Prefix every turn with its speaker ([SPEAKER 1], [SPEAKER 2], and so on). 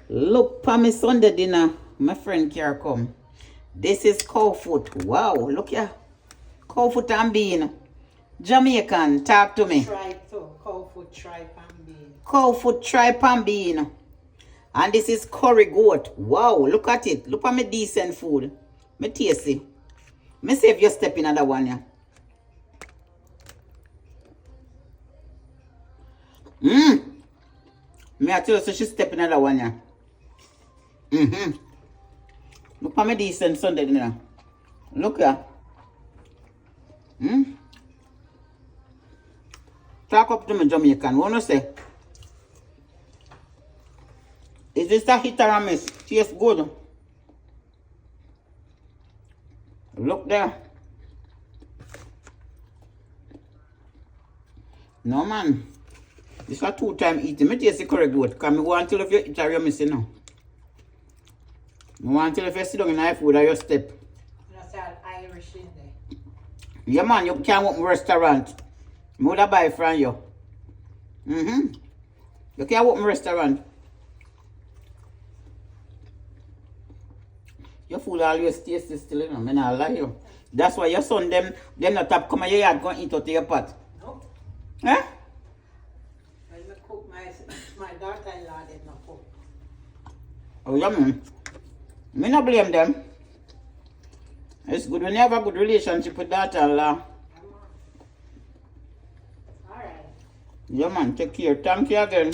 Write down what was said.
[SPEAKER 1] Look for me Sunday dinner. My friend here come. This is cow foot. Wow, look here. Cow foot and bean. Jamaican, talk to me.
[SPEAKER 2] Tripe too. Cow foot, tripe and bean.
[SPEAKER 1] Cow foot, tripe and bean. And this is curry goat. Wow, look at it. Look at me decent food. Me tasty. Me see if you step in another one, yeah. Me I tell you, so she step in another one, yeah. Look at me decent Sunday dinner. Look here. Talk up to me Jamaican. What you say? Is this a hit or a miss? Tastes good. Look there. No man. This is a two-time eating. Me taste the curry goat. Because I want to tell if you eat or you miss it now. I want to tell if you sit down in your food or you step.
[SPEAKER 2] You know, say Irish in there.
[SPEAKER 1] Yeah man, you can't open a restaurant. I would have buy from you. You can't open a restaurant. Your food always tasty still, you know. I not lie you. That's why your son, them not top come in your yard go eat out of your pot.
[SPEAKER 2] No.
[SPEAKER 1] Eh?
[SPEAKER 2] When I cook, my daughter-in-law did not cook.
[SPEAKER 1] Oh, yeah, man. Me not blame them. It's good when you have a good relationship with daughter-in-law.
[SPEAKER 2] Alright.
[SPEAKER 1] Yeah, man. Take care. Thank you again.